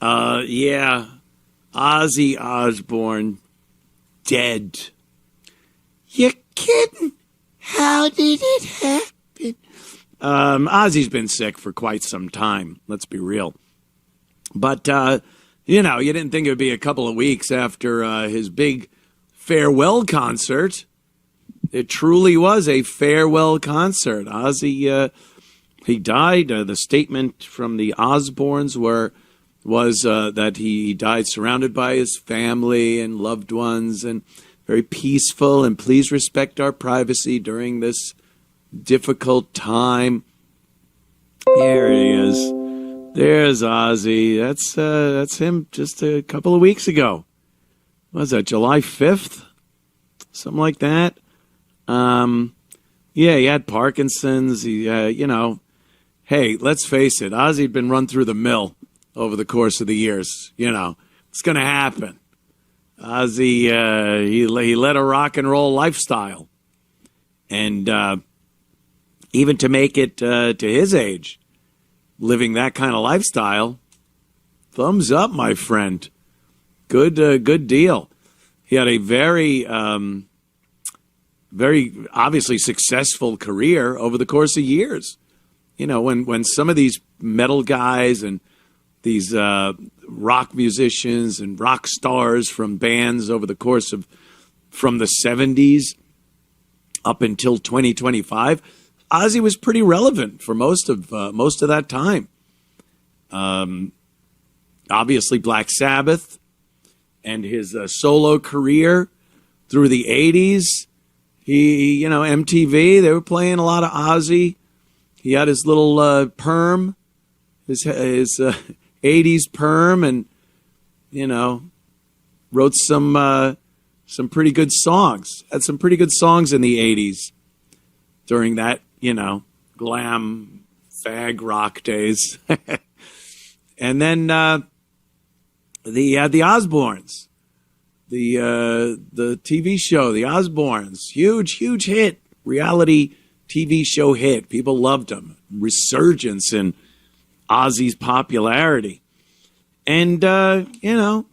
Yeah. Ozzy Osbourne, dead. You kidding? How did it happen? Ozzy's been sick for quite some time, let's be real. But, you didn't think it would be a couple of weeks after his big farewell concert. It truly was a farewell concert. Ozzy, he died. The statement from the Osbournes was that he died surrounded by his family and loved ones and very peaceful, and please respect our privacy during this difficult time. Here he is. There's Ozzy. That's him just a couple of weeks ago. What was that, July 5th? Something like that. Yeah, he had Parkinson's. He, hey, let's face it. Ozzy'd been run through the mill over the course of the years. It's going to happen. Ozzy, he led a rock and roll lifestyle. And even to make it to his age, living that kind of lifestyle, thumbs up, my friend. Good deal. He had a very obviously successful career over the course of years. When some of these metal guys and these rock musicians and rock stars from bands over the course of from the 70s up until 2025, Ozzy was pretty relevant for most of that time. Obviously, Black Sabbath and his solo career through the 80s. He, MTV, they were playing a lot of Ozzy. He had his little perm, his 80s perm, and, wrote some pretty good songs. Had some pretty good songs in the 80s during that, glam fag rock days. And then the Osbournes. The TV show, The Osbournes, huge hit, reality TV show hit. People loved him. Resurgence in Ozzy's popularity. And, he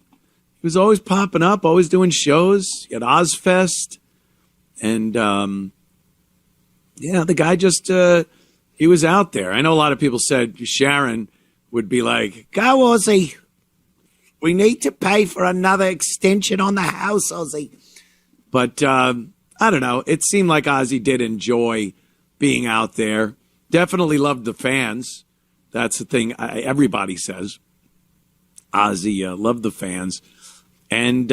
was always popping up, always doing shows at Ozfest. And, the guy just, he was out there. I know a lot of people said Sharon would be like, go Ozzy. We need to pay for another extension on the house, Ozzy. But I don't know. It seemed like Ozzy did enjoy being out there. Definitely loved the fans. That's the thing everybody says. Ozzy loved the fans. And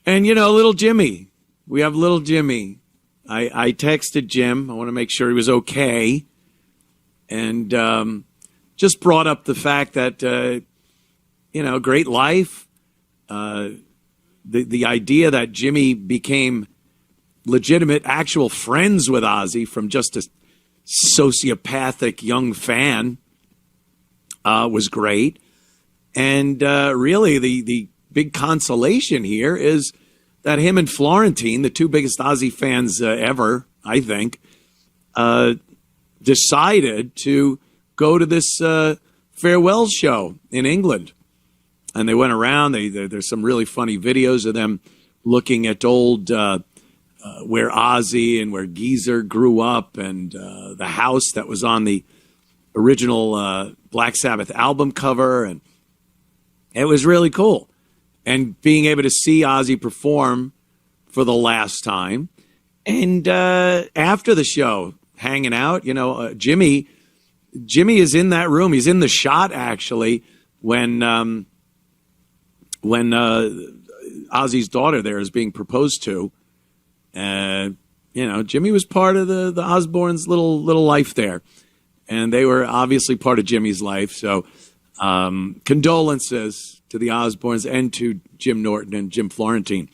little Jimmy. We have little Jimmy. I texted Jim. I want to make sure he was okay. And just brought up the fact that... great life. The idea that Jimmy became legitimate, actual friends with Ozzy from just a sociopathic young fan was great. And really, the big consolation here is that him and Florentine, the two biggest Ozzy fans ever, I think, decided to go to this farewell show in England. And they went around. There's some really funny videos of them looking at old where Ozzy and where Geezer grew up, and the house that was on the original Black Sabbath album cover. And it was really cool. And being able to see Ozzy perform for the last time. And after the show, hanging out, Jimmy is in that room. He's in the shot, actually, when Ozzy's daughter there is being proposed to. Jimmy was part of the Osbournes' little life there. And they were obviously part of Jimmy's life. So condolences to the Osbournes and to Jim Norton and Jim Florentine.